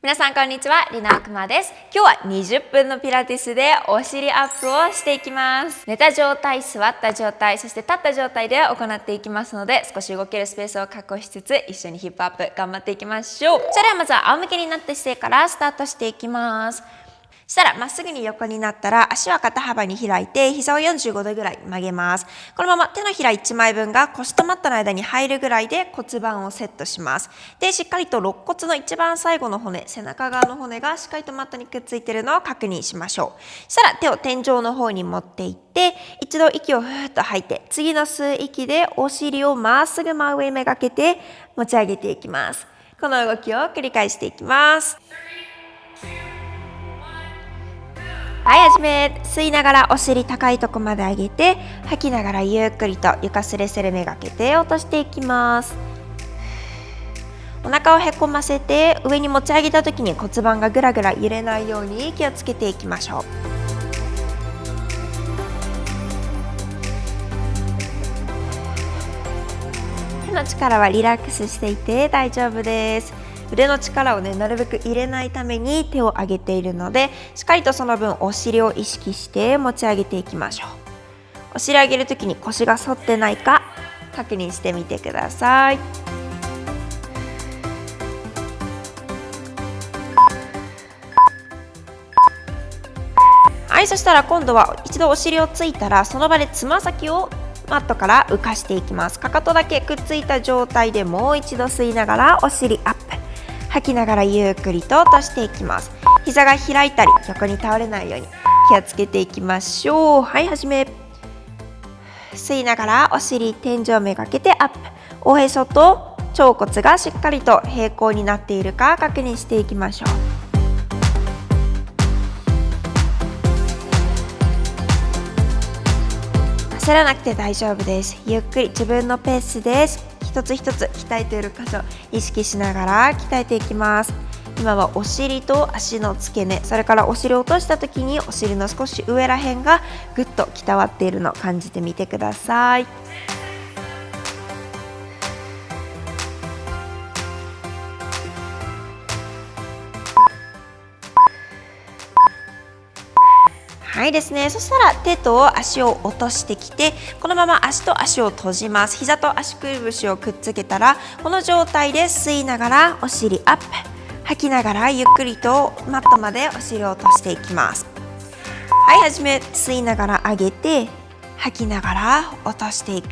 皆さんこんにちは、リナアクマです。今日は20分のピラティスでお尻アップをしていきます。寝た状態、座った状態、そして立った状態で行っていきますので、少し動けるスペースを確保しつつ一緒にヒップアップ頑張っていきましょう。それではまずは仰向けになった姿勢からスタートしていきます。したらまっすぐに横になったら足は肩幅に開いて膝を45度ぐらい曲げます。このまま手のひら1枚分が腰とマットの間に入るぐらいで骨盤をセットします。で、しっかりと肋骨の一番最後の骨、背中側の骨がしっかりとマットにくっついているのを確認しましょう。したら手を天井の方に持っていって、一度息をふーっと吐いて、次の吸う息でお尻をまっすぐ真上めがけて持ち上げていきます。この動きを繰り返していきます。はい、始め。吸いながらお尻高いとこまで上げて、吐きながらゆっくりと床すれすれめがけて落としていきます。お腹をへこませて上に持ち上げた時に骨盤がぐらぐら揺れないように気をつけていきましょう。手の力はリラックスしていて大丈夫です。腕の力をなるべく入れないために手を上げているので、しっかりとその分お尻を意識して持ち上げていきましょう。お尻上げるときに腰が反ってないか確認してみてください。はい、そしたら今度は一度お尻をついたらその場でつま先をマットから浮かしていきます。かかとだけくっついた状態でもう一度吸いながらお尻アップ、吐きながらゆっくりと落としていきます。膝が開いたり横に倒れないように気をつけていきましょう。はい、始め。吸いながらお尻天井めがけてアップ、おへそと腸骨がしっかりと平行になっているか確認していきましょう。焦らなくて大丈夫です。ゆっくり自分のペースです。一つ一つ鍛えている箇所意識しながら鍛えていきます。今はお尻と足の付け根、それからお尻を落とした時にお尻の少し上らへんがぐっときたわっているのを感じてみてください。はいですね。そしたら手と足を落としてきて、このまま足と足を閉じます。膝と足くるぶしをくっつけたら、この状態で吸いながらお尻アップ、吐きながらゆっくりとマットまでお尻を落としていきます。はい、始め。吸いながら上げて、吐きながら落としていく。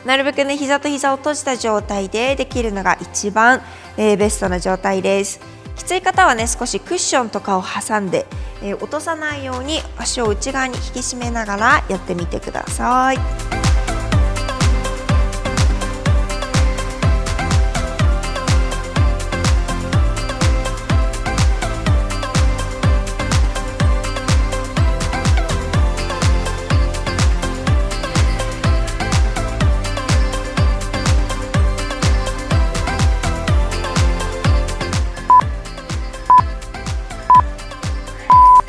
なるべくね、膝と膝を閉じた状態でできるのが一番、ベストな状態です。きつい方はね、少しクッションとかを挟んで、落とさないように足を内側に引き締めながらやってみてください。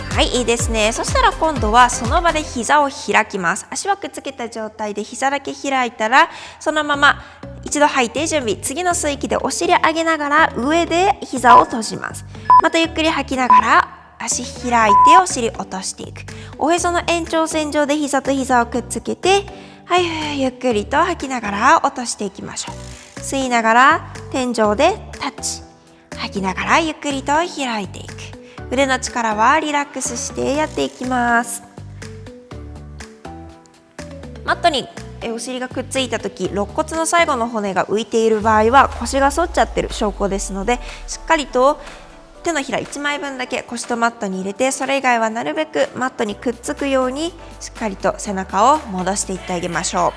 はい、いいですね。そしたら今度はその場で膝を開きます。足はくっつけた状態で膝だけ開いたら、そのまま一度吐いて準備。次の吸い息でお尻上げながら上で膝を閉じます。またゆっくり吐きながら足開いてお尻落としていく。おへその延長線上で膝と膝をくっつけて、はい、ゆっくりと吐きながら落としていきましょう。吸いながら天井でタッチ。吐きながらゆっくりと開いていく。腕の力はリラックスしてやっていきます。マットにお尻がくっついた時、肋骨の最後の骨が浮いている場合は腰が反っちゃってる証拠ですので、しっかりと手のひら1枚分だけ腰とマットに入れて、それ以外はなるべくマットにくっつくようにしっかりと背中を戻していってあげましょう。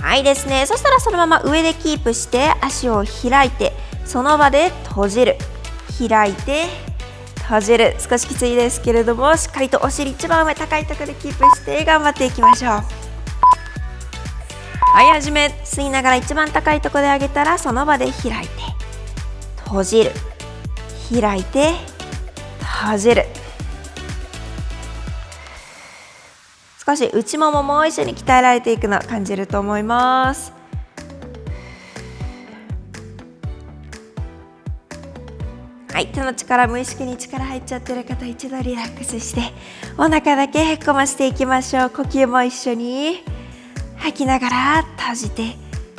はいですね。そしたらそのまま上でキープして足を開いてその場で閉じる、開いて閉じる。少しきついですけれども、しっかりとお尻一番上高いところでキープして頑張っていきましょう。はい、始め。吸いながら一番高いところで上げたらその場で開いて閉じる、開いて閉じる。少し内ももも一緒に鍛えられていくのを感じると思います。はい、手の力、無意識に力入っちゃってる方、一度リラックスしてお腹だけへこましていきましょう。呼吸も一緒に吐きながら閉じて、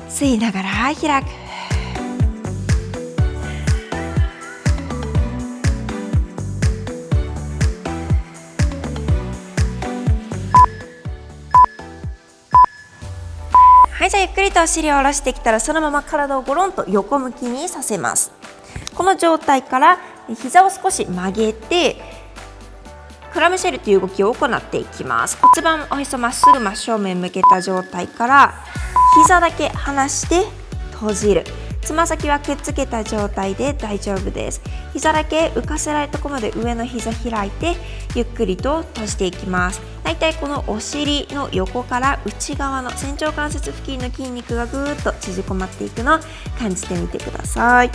吸いながら開く。はい、じゃあゆっくりとお尻を下ろしてきたら、そのまま体をゴロンと横向きにさせます。この状態から膝を少し曲げてクラムシェルという動きを行っていきます。骨盤おへそまっすぐ真正面向けた状態から膝だけ離して閉じる。つま先はくっつけた状態で大丈夫です。膝だけ浮かせられたところまで上の膝開いてゆっくりと閉じていきます。だいたいこのお尻の横から内側の仙腸関節付近の筋肉がぐーっと縮こまっていくのを感じてみてください。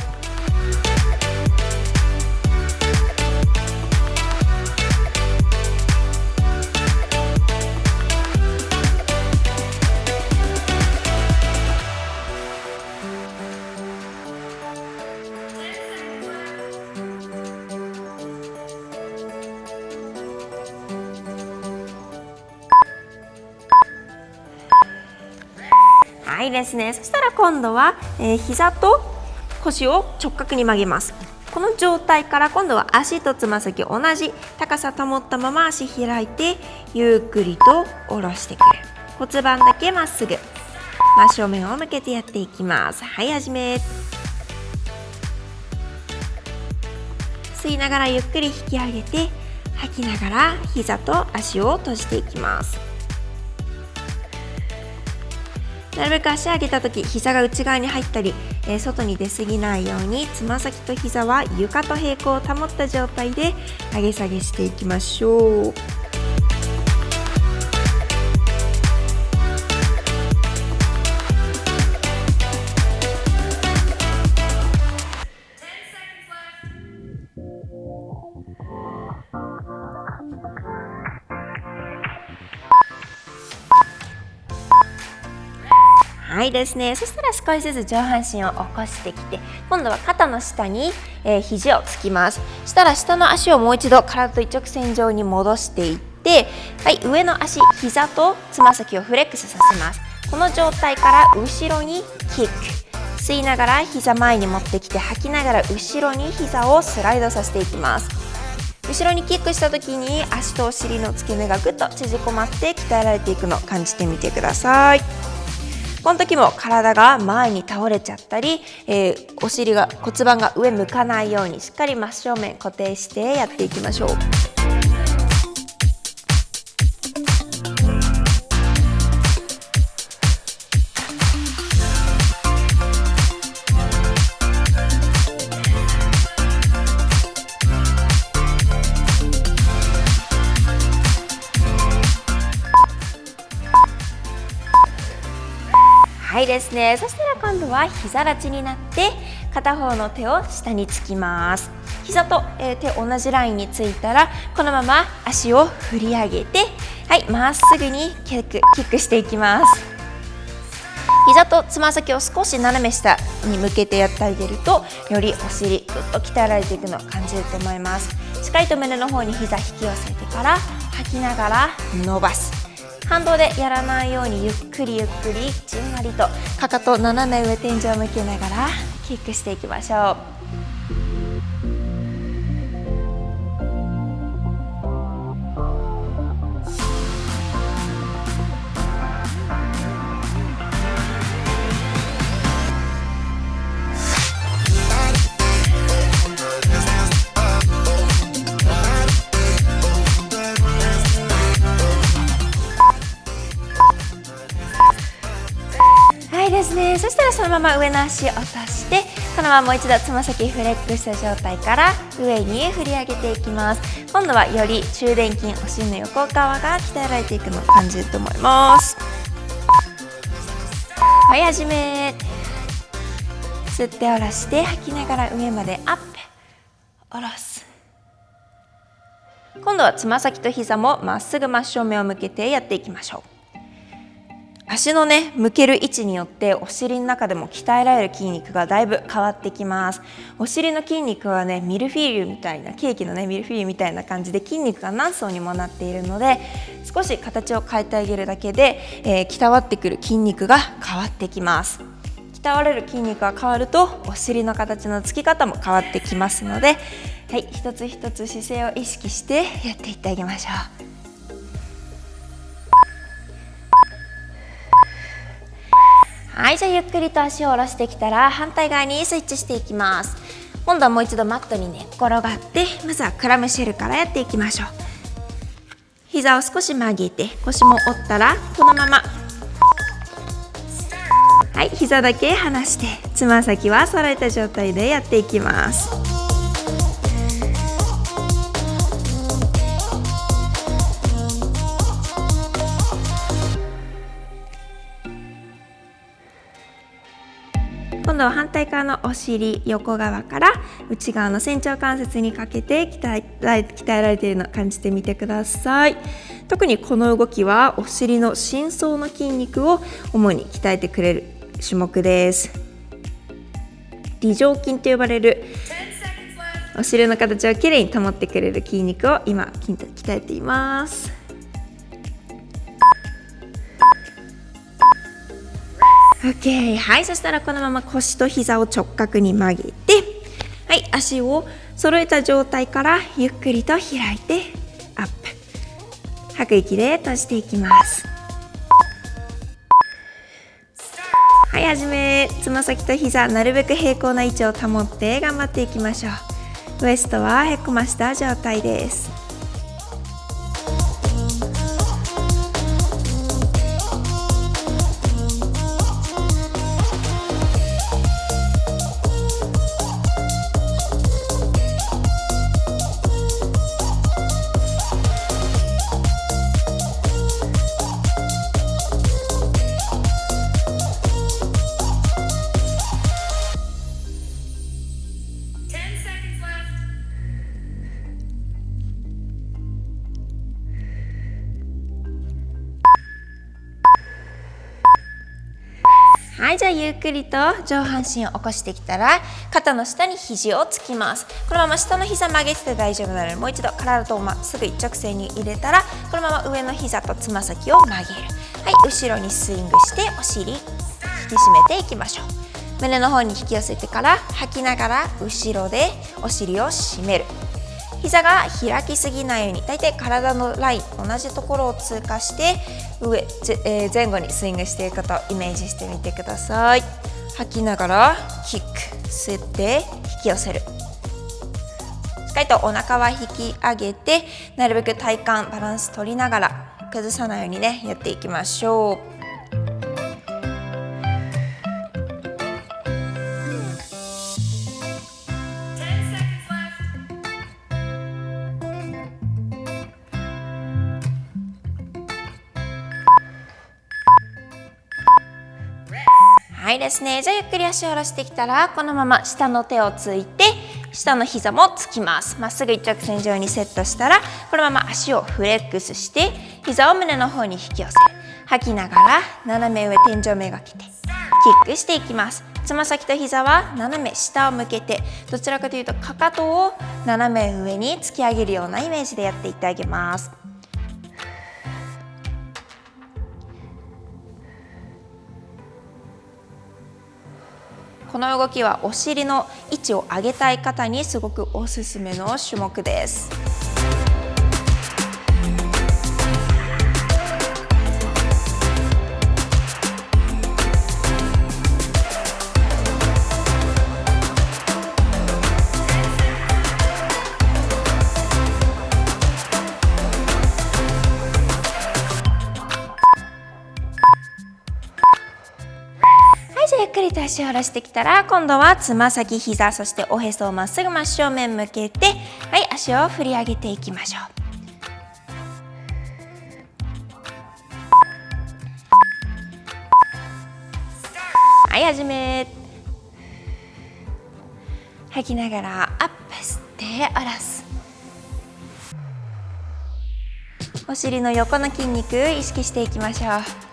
はいですね。そしたら今度は、膝と腰を直角に曲げます。この状態から今度は足とつま先同じ高さ保ったまま足開いてゆっくりと下ろしてくる。骨盤だけまっすぐ真正面を向けてやっていきます。はい、始め。吸いながらゆっくり引き上げて、吐きながら膝と足を閉じていきます。なるべく足上げた時、膝が内側に入ったり、外に出過ぎないようにつま先と膝は床と平行を保った状態で上げ下げしていきましょう。はいですね。そしたら少しずつ上半身を起こしてきて、今度は肩の下に、肘をつきます。したら下の足をもう一度体と一直線上に戻していって、はい、上の足、膝とつま先をフレックスさせます。この状態から後ろにキック。吸いながら膝前に持ってきて、吐きながら後ろに膝をスライドさせていきます。後ろにキックした時に足とお尻の付け根がぐっと縮こまって鍛えられていくのを感じてみてください。この時も体が前に倒れちゃったり、お尻が骨盤が上向かないようにしっかり真正面固定してやっていきましょう。はいですね。そしたら今度は膝立ちになって片方の手を下につきます。膝と、手同じラインについたらこのまま足を振り上げて、はい、まっすぐにキックしていきます。膝とつま先を少し斜め下に向けてやってあげると、よりお尻ぐっと鍛えられていくのを感じると思います。しっかりと胸の方に膝引き寄せてから吐きながら伸ばす。反動でやらないようにゆっくりじんわりとかかと斜め上天井を向けながらキックしていきましょう。ですね。そしたらそのまま上の足を落として、このままもう一度つま先フレックスした状態から上に振り上げていきます。今度はより中殿筋、お尻の横側が鍛えられていくのを感じると思います。はい、始め。吸って下ろして吐きながら上までアップ、下ろす。今度はつま先と膝もまっすぐ真正面を向けてやっていきましょう。足のね、向ける位置によってお尻の中でも鍛えられる筋肉がだいぶ変わってきます。お尻の筋肉はね、ミルフィーユみたいな、ケーキのね、ミルフィーユみたいな感じで筋肉が何層にもなっているので、少し形を変えてあげるだけで、鍛わってくる筋肉が変わってきます。鍛われる筋肉が変わるとお尻の形のつき方も変わってきますので、はい、一つ一つ姿勢を意識してやっていってあげましょう。はい、じゃあゆっくりと足を下ろしてきたら反対側にスイッチしていきます。今度はもう一度マットに寝っ転がって、まずはクラムシェルからやっていきましょう。膝を少し曲げて腰も折ったらこのまま、はい、膝だけ離してつま先は揃えた状態でやっていきます。今度は反対側のお尻横側から内側の仙腸関節にかけて鍛えられているのを感じてみてください。特にこの動きはお尻の深層の筋肉を主に鍛えてくれる種目です。梨状筋と呼ばれるお尻の形をきれいに保ってくれる筋肉を今鍛えています。OK、 はい、そしたらこのまま腰と膝を直角に曲げて、はい、足を揃えた状態からゆっくりと開いてアップ、吐く息で閉じていきます。はい、はじめ、つま先と膝なるべく平行な位置を保って頑張っていきましょう。ウエストはへこました状態です。はい、じゃあゆっくりと上半身を起こしてきたら肩の下に肘をつきます。このまま下の膝曲げてて大丈夫なので、もう一度体とまっすぐ一直線に入れたらこのまま上の膝とつま先を曲げる。はい、後ろにスイングしてお尻引き締めていきましょう。胸の方に引き寄せてから吐きながら後ろでお尻を締める。膝が開きすぎないように、だいたい体のライン同じところを通過して前後にスイングしていくことをイメージしてみてください。吐きながらキック、吸って引き寄せる。しっかりとお腹は引き上げて、なるべく体幹バランス取りながら崩さないようにね、やっていきましょう。はいですね。じゃあゆっくり足を下ろしてきたらこのまま下の手をついて下の膝もつきます。まっすぐ一直線上にセットしたらこのまま足をフレックスして膝を胸の方に引き寄せ、吐きながら斜め上天井めがけてキックしていきます。つま先と膝は斜め下を向けて、どちらかというとかかとを斜め上に突き上げるようなイメージでやっていってあげます。この動きはお尻の位置を上げたい方にすごくおすすめの種目です。ゆっくりと足を下ろしてきたら今度はつま先、膝、そしておへそをまっすぐ真正面向けて、はい、足を振り上げていきましょう。はい、始め。吐きながらアップして下ろす。お尻の横の筋肉意識していきましょう。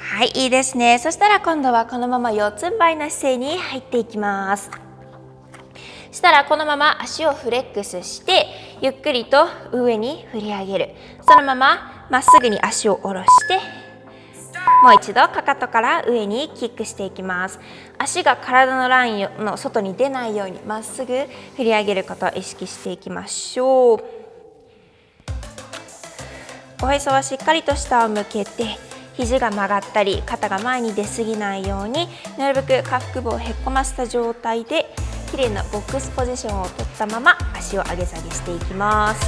はい、いいですね。そしたら今度はこのまま四つん這いの姿勢に入っていきます。そしたらこのまま足をフレックスしてゆっくりと上に振り上げる。そのまままっすぐに足を下ろしてもう一度かかとから上にキックしていきます。足が体のラインの外に出ないようにまっすぐ振り上げることを意識していきましょう。おへそはしっかりと下を向けて肘が曲がったり肩が前に出過ぎないようになるべく下腹部をへっこませた状態できれいなボックスポジションを取ったまま足を上げ下げしていきます。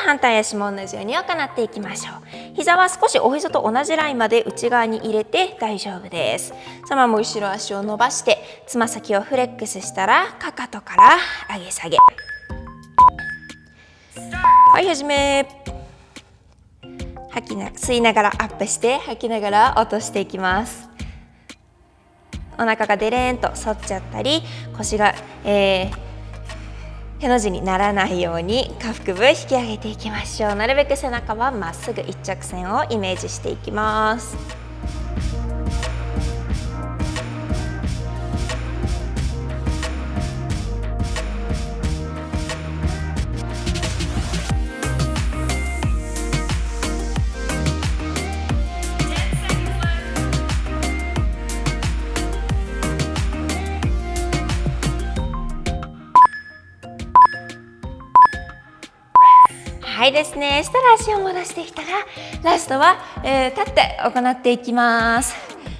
反対足も同じように行っていきましょう。膝は少しおへそと同じラインまで内側に入れて大丈夫です。そのまま後ろ足を伸ばしてつま先をフレックスしたらかかとから上げ下げ。はい、始め。吸いながらアップして吐きながら落としていきます。お腹がデレーンと反っちゃったり腰が、への字にならないように下腹部引き上げていきましょう。なるべく背中はまっすぐ一直線をイメージしていきます。はいですね。したら足を戻してきたらラストは、立って行っていきます。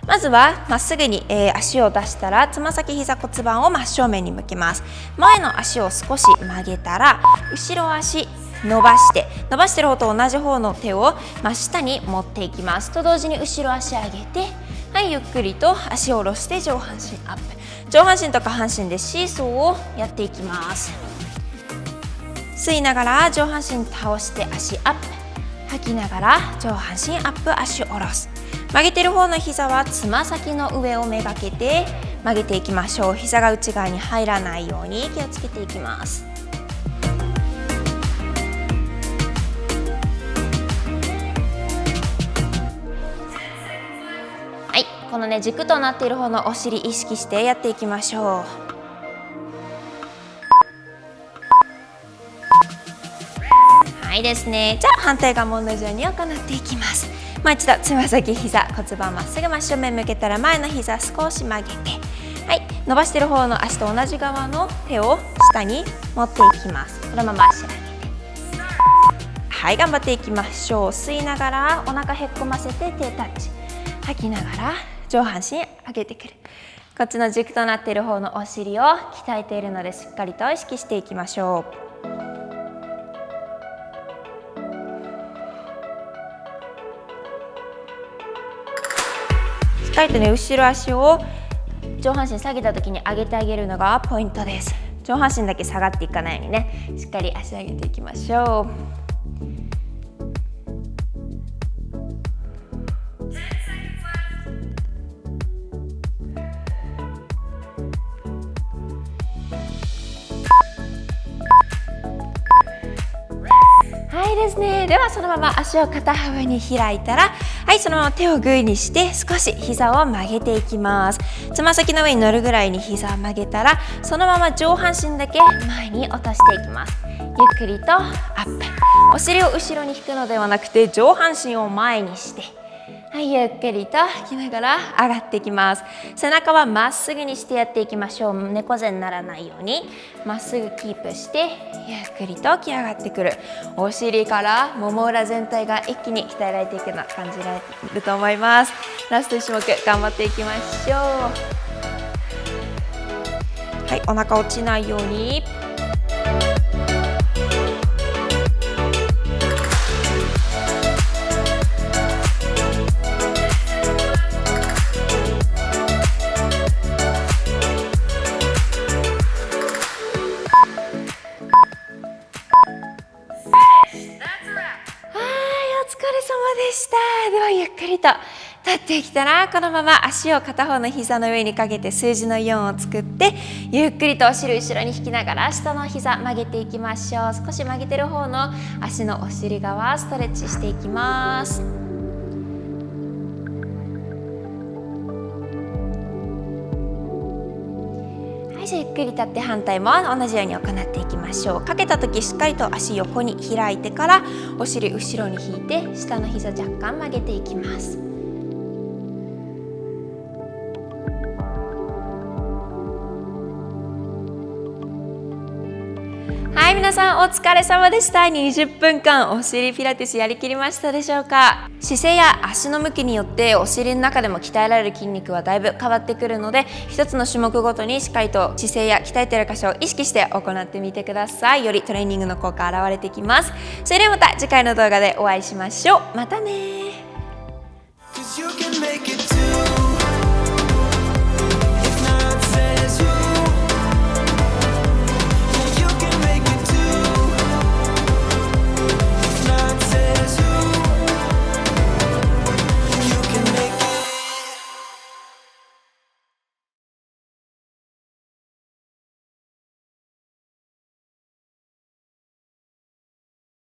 まずはまっすぐに、足を出したらつま先膝骨盤を真正面に向けます。前の足を少し曲げたら後ろ足伸ばしてる方と同じ方の手を真下に持っていきます。と同時に後ろ足上げて、はい、ゆっくりと足を下ろして上半身アップ。上半身と下半身でシーソーをやっていきます。吸いながら上半身倒して足アップ、吐きながら上半身アップ、足を下ろす。曲げてる方の膝はつま先の上をめがけて曲げていきましょう。膝が内側に入らないように気をつけていきます。はい、このね軸となっている方のお尻意識してやっていきましょう。はいですね。じゃあ反対側も同じように行っていきます。もう一度つま先膝骨盤まっすぐ真正面向けたら前の膝少し曲げて、はい、伸ばしている方の足と同じ側の手を下に持っていきます。このまま足上げて、はい、頑張っていきましょう。吸いながらお腹へっこませて手タッチ、吐きながら上半身上げてくる。こっちの軸となっている方のお尻を鍛えているのでしっかりと意識していきましょう。しっかりとね後ろ足を上半身下げた時に上げてあげるのがポイントです。上半身だけ下がっていかないようにね、しっかり足上げていきましょう。はいですね。ではそのまま足を肩幅に開いたら、はい、そのまま手をグーにして少し膝を曲げていきます。つま先の上に乗るぐらいに膝を曲げたら、そのまま上半身だけ前に落としていきます。ゆっくりとアップ。お尻を後ろに引くのではなくて上半身を前にして、ははい、ゆっくりと吐きながら上がっていきます。背中はまっすぐにしてやっていきましょう。猫背にならないようにまっすぐキープしてゆっくりと起き上がってくる。お尻からもも裏全体が一気に鍛えられていくのを感じられると思います。ラスト1種目頑張っていきましょう。はい、お腹落ちないように。でした。ではゆっくりと立ってきたら、このまま足を片方の膝の上にかけて数字の4を作って、ゆっくりとお尻後ろに引きながら下の膝曲げていきましょう。少し曲げてる方の足のお尻側ストレッチしていきます。はい、じゃあゆっくり立って反対も同じように行っていきましょう。かけた時しっかりと足横に開いてからお尻後ろに引いて下の膝若干曲げていきます。はい、皆さんお疲れ様でした。20分間お尻ピラティスやりきりましたでしょうか。姿勢や足の向きによってお尻の中でも鍛えられる筋肉はだいぶ変わってくるので、一つの種目ごとにしっかりと姿勢や鍛えている箇所を意識して行ってみてください。よりトレーニングの効果現れてきます。それではまた次回の動画でお会いしましょう。またね。